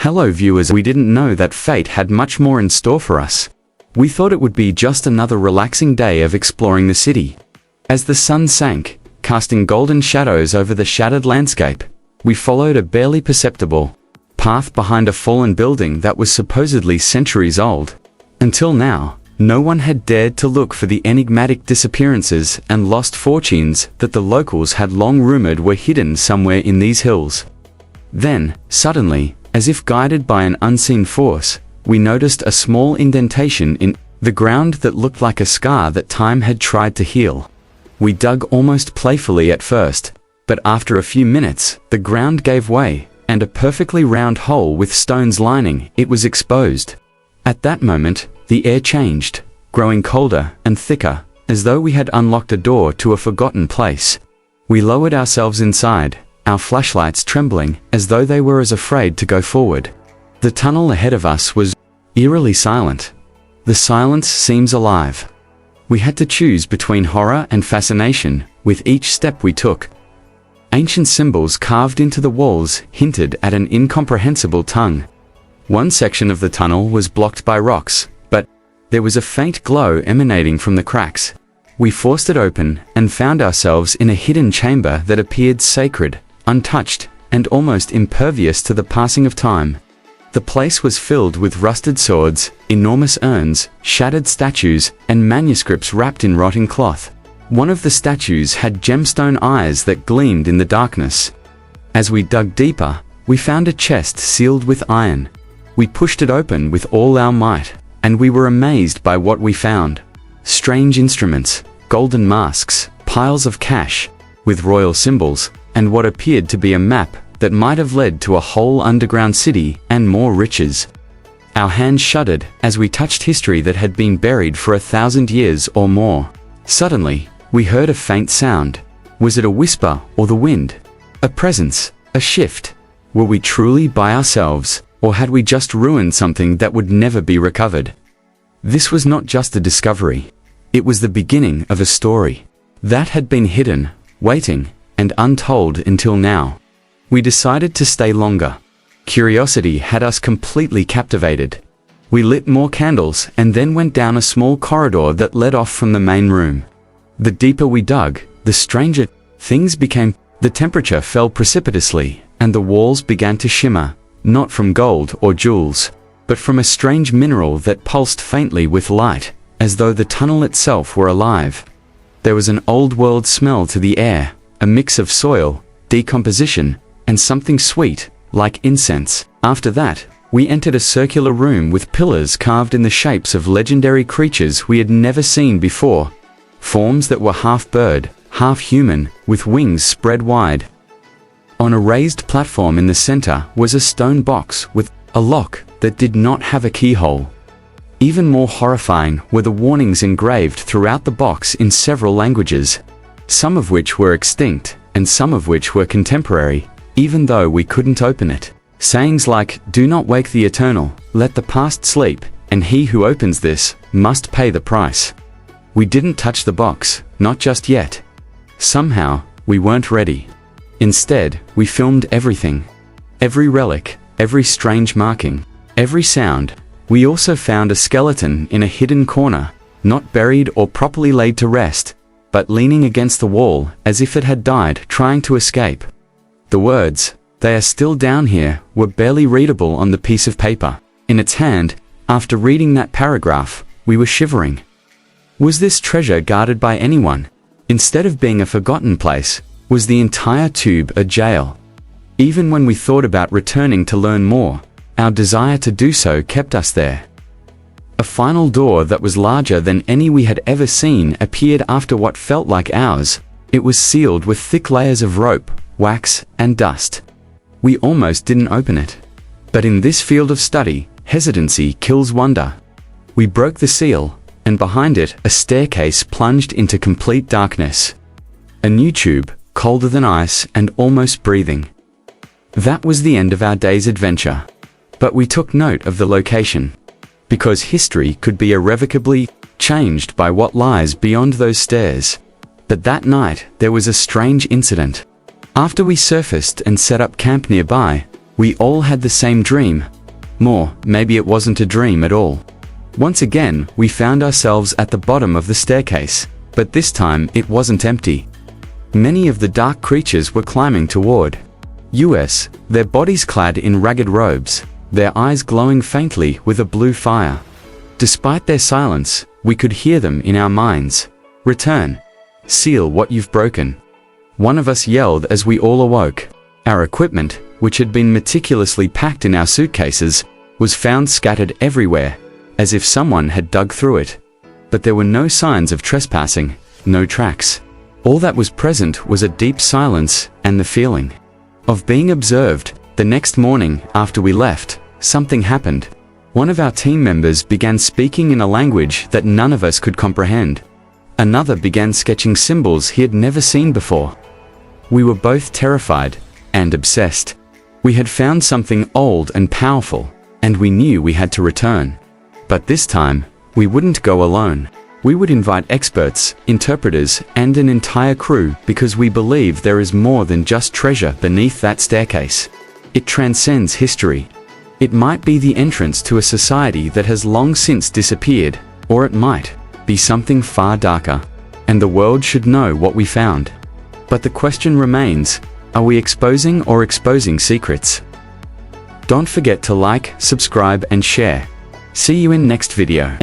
Hello viewers, we didn't know that fate had much more in store for us. We thought it would be just another relaxing day of exploring the city. As the sun sank, casting golden shadows over the shattered landscape, we followed a barely perceptible path behind a fallen building that was supposedly centuries old. Until now, no one had dared to look for the enigmatic disappearances and lost fortunes that the locals had long rumored were hidden somewhere in these hills. Then, suddenly, as if guided by an unseen force, we noticed a small indentation in the ground that looked like a scar that time had tried to heal. We dug almost playfully at first, but after a few minutes, the ground gave way, and a perfectly round hole with stones lining it was exposed. At that moment, the air changed, growing colder and thicker, as though we had unlocked a door to a forgotten place. We lowered ourselves inside, our flashlights trembling as though they were as afraid to go forward. The tunnel ahead of us was eerily silent. The silence seems alive. We had to choose between horror and fascination with each step we took. Ancient symbols carved into the walls hinted at an incomprehensible tongue. One section of the tunnel was blocked by rocks, but there was a faint glow emanating from the cracks. We forced it open and found ourselves in a hidden chamber that appeared sacred, untouched, and almost impervious to the passing of time. The place was filled with rusted swords, enormous urns, shattered statues, and manuscripts wrapped in rotting cloth. One of the statues had gemstone eyes that gleamed in the darkness. As we dug deeper, we found a chest sealed with iron. We pushed it open with all our might, and we were amazed by what we found. Strange instruments, golden masks, piles of cash, with royal symbols, and what appeared to be a map that might have led to a whole underground city and more riches. Our hands shuddered as we touched history that had been buried for 1,000 years or more. Suddenly, we heard a faint sound. Was it a whisper or the wind? A presence? A shift? Were we truly by ourselves, or had we just ruined something that would never be recovered? This was not just a discovery. It was the beginning of a story that had been hidden, waiting, and untold until now. We decided to stay longer. Curiosity had us completely captivated. We lit more candles and then went down a small corridor that led off from the main room. The deeper we dug, the stranger things became. The temperature fell precipitously, and the walls began to shimmer, not from gold or jewels, but from a strange mineral that pulsed faintly with light, as though the tunnel itself were alive. There was an old-world smell to the air, a mix of soil, decomposition, and something sweet, like incense. After that, we entered a circular room with pillars carved in the shapes of legendary creatures we had never seen before. Forms that were half bird, half human, with wings spread wide. On a raised platform in the center was a stone box with a lock that did not have a keyhole. Even more horrifying were the warnings engraved throughout the box in several languages, some of which were extinct, and some of which were contemporary, even though we couldn't open it. Sayings like, "Do not wake the eternal, let the past sleep, and he who opens this must pay the price." We didn't touch the box, not just yet. Somehow, we weren't ready. Instead, we filmed everything. Every relic, every strange marking, every sound. We also found a skeleton in a hidden corner, not buried or properly laid to rest, but leaning against the wall as if it had died trying to escape. The words, "They are still down here," were barely readable on the piece of paper. In its hand, after reading that paragraph, we were shivering. Was this treasure guarded by anyone? Instead of being a forgotten place, was the entire tube a jail? Even when we thought about returning to learn more, our desire to do so kept us there. A final door that was larger than any we had ever seen appeared after what felt like hours. It was sealed with thick layers of rope, wax, and dust. We almost didn't open it. But in this field of study, hesitancy kills wonder. We broke the seal, and behind it, a staircase plunged into complete darkness. A new tube, colder than ice and almost breathing. That was the end of our day's adventure. But we took note of the location, because history could be irrevocably changed by what lies beyond those stairs. But that night, there was a strange incident. After we surfaced and set up camp nearby, We all had the same dream. Maybe it wasn't a dream at all. Once again, we found ourselves at the bottom of the staircase, but this time it wasn't empty. Many of the dark creatures were climbing toward us, their bodies clad in ragged robes, their eyes glowing faintly with a blue fire. Despite their silence, we could hear them in our minds. Return. Seal what you've broken. One of us yelled as we all awoke. Our equipment, which had been meticulously packed in our suitcases, was found scattered everywhere, as if someone had dug through it. But there were no signs of trespassing, no tracks. All that was present was a deep silence and the feeling of being observed. The next morning, after we left, something happened. One of our team members began speaking in a language that none of us could comprehend. Another began sketching symbols he had never seen before. We were both terrified and obsessed. We had found something old and powerful, and we knew we had to return. But this time, we wouldn't go alone. We would invite experts, interpreters, and an entire crew because we believe there is more than just treasure beneath that staircase. It transcends history. It might be the entrance to a society that has long since disappeared, or it might be something far darker. And the world should know what we found. But the question remains, are we exposing secrets? Don't forget to like, subscribe, and share. See you in next video.